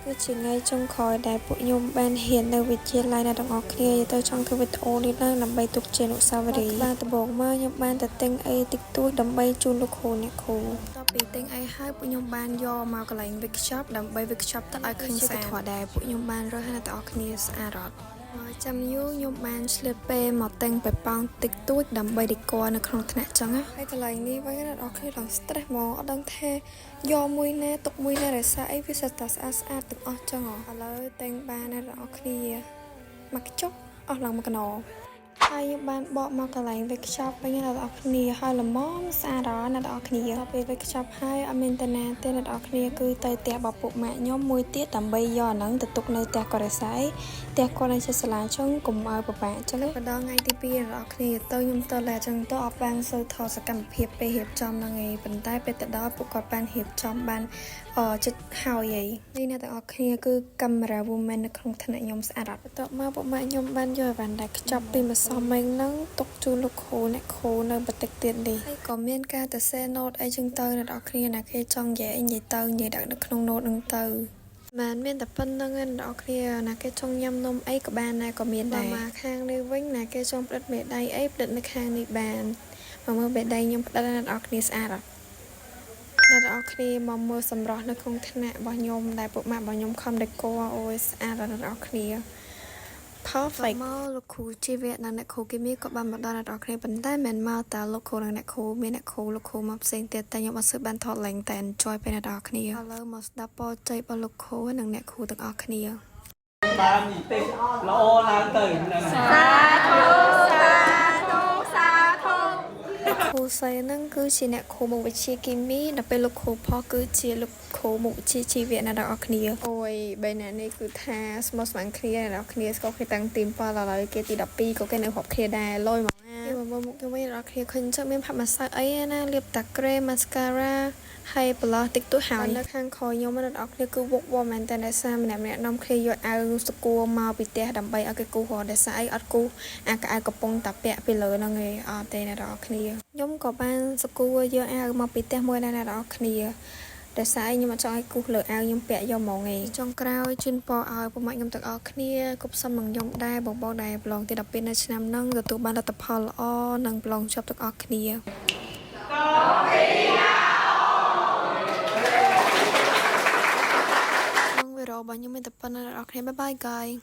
គឺជាថ្ងៃចុងក្រោយដែលពួកខ្ញុំបានហ៊ាននៅវិទ្យាល័យអ្នកទាំងអស់គ្នាទៅចង់ធ្វើវីដេអូនេះឡើងដើម្បីទុកជាអនុស្សាវរីយ៍បាទដំបូងមកខ្ញុំបានទៅទិញអីតិចតួចដើម្បីជូនលោកគ្រូអ្នកគ្រូបន្ទាប់ពីទិញអីហើយពួកខ្ញុំបានយកមកកន្លែង workshop ដើម្បី workshop ទៅឲ្យឃើញស្អាតធម៌ដែរពួកខ្ញុំបានរើសឲ្យអ្នកទាំងអស់គ្នាស្អាតអត់ចាំយូរខ្ញុំបានឆ្លៀតពេលមកទិញបេប៉ង់តិចតួចដើម្បី decor នៅក្នុងថ្នាក់ចឹងណាហើយកន្លែងនេះវិញអ្នកទាំងអស់គ្នាឡើង stress ហ្មងអត់ដឹងថាយកមួយណាទុកមួយណារសារអីវាស្អាតស្អាតទាំងអស់ចឹងឥឡូវទិញបានអ្នកទាំងអស់គ្នាមកចុះអស់ឡើងមួយកណោហើយខ្ញុំបានបកមកកន្លែង workshop វិញអ្នកទាំងអស់គ្នាហើយល្មមស្អាតដល់អ្នកទាំងអស់គ្នាដល់ពេល workshop ហើយអត់មានតាណាទេអ្នកទាំងអស់គ្នាគឺទៅផ្ទះរបស់ពុកម៉ាក់ខ្ញុំមួយទៀតដើម្បីយកអាហ្នឹងទៅទុកនៅផ្ទះគាត់រសារអីផ្ទះគាត់នៅជាសាលាចឹងកុំឲ្យពិបាកចឹងដល់ថ្ងៃទី2អ្នកទាំងអស់គ្នាទៅខ្ញុំទៅឡាចឹងទៅអត់បានសូវថតសកម្មភាពពេលរៀបចំហ្នឹងឯងប៉ុន្តែពេលទៅដល់ពួកគាត់បានរៀបចំបានចិត្តហើយនេះអ្នកទាំងអស់គ្នាគឺកាមេរ៉ា woman នៅក្នុងថ្នាក់ខ្ញុំស្អាតអត់បន្ទាប់មកពុកម៉ាក់ខ្ញុំបានយកអីវ៉ាន់ដែលខ្ចប់ពីម្សិលមិញហ្នឹងទុកជូនលោកគ្រូអ្នកគ្រូនៅបន្តិចទៀតនេះហើយក៏មានការទៅសេណូតអីចឹងទៅអ្នកទាំងអស់គ្នាណាគេចង់និយាយនិយាយដាក់នៅក្នុងណូតហ្នឹងទៅបានមានតែប៉ុណ្្នឹងឯងអ្នកនរគ្នាណាគេចង់ញ៉ាំនំអីក៏បានដែរក៏មានដែរមកខាងនេះវិញណាគេចង់ផ្ដិតមេដៃអីផ្ដិតនៅខាងនេះបានមកមើលមេដៃខ្ញុំផ្ដិតអ្នកនរគ្នាស្អាតអត់អ្នកនរគ្នាមកមើលសម្រស់នៅក្នុងថ្នាក់របស់ខ្ញុំដែលពុកម៉ាក់របស់ខ្ញុំខំដេក័រអូយស្អាតដល់អ្នកនរគ្នា perfect មកលោកគ្រូជីវៈនិងអ្នកគ្រូគីមីក៏បានមកដល់អ្នកនរគ្នាប៉ុន្តែមិនមកតែលោកគ្រូនិងអ្នកគ្រូមានអ្នកគ្រូលោកគ្រូមកផ្សេងទៀតតែខ្ញុំអត់សូវបានថតឡើងតែ enjoy ពេលអ្នកនរគ្នាឥឡូវមកស្ដាប់ពរជ័យរបស់លោកគ្រូនិងអ្នកគ្រូទាំងអស់គ្នាបាននិយាយល្អឡើងទៅសាធុគ្រូសៃហ្នឹងគឺជាអ្នកគ្រូមុខវិជ្ជាគីមីដល់ពេលលោកគ្រូផុសគឺជាលោកគ្រូមុខវិជ្ជាជីវៈអ្នកនរគ្នាអូយបីអ្នកនេះគឺថាស្មោះស្ម័គ្រគ្នាអ្នកនរគ្នាស្គាល់គ្នាតាំងទី7ឥឡូវគេទី12ក៏គេនៅរាប់គ្នាដែរលយមកណាគេមកមុខខ្ញុំវិញអ្នកនរគ្នាឃើញចឹងមានផាត់ម្សៅអីណាលាបតាក្រេម៉ាស្ការ៉ាហើយប្លោះតិចតួចហើយនៅខាងក្រោយខ្ញុំអ្នកនរគ្នាគឺវឹកវរមែនតែអ្នកសាម្នាក់នាំគ្នាយកអាវស្គួរមកពីផ្ទះដើម្បីឲ្យគេគូររដេសាអីអត់គូអាកៅកំពុងតាពាក់ពីលើហ្នឹងឯងអត់ទេអ្នកនរគ្នាខ្ញុំក៏បានស្គួរយកអាវមកពីផ្ទះមួយដែរអ្នកនរគ្នាតែស្អែកខ្ញុំអត់ចង់ឲ្យគូសលើអាវខ្ញុំពាក់យកហ្មងឯងចុងក្រោយជូនពរឲ្យពុកម៉ាក់ខ្ញុំទាំងអស់គ្នាគប់សុំនឹងខ្ញុំដែរបងដែរប្រឡងទី12នៅឆ្នាំហ្នឹងទទួលបានលទ្ធផលល្អនិងប្រឡងជាប់ទាំងអស់គ្នាវីដេអូរបស់ខ្ញុំមានតែប៉ុណ្្នឹងអ្នកនរគ្នាបាយបាយ guys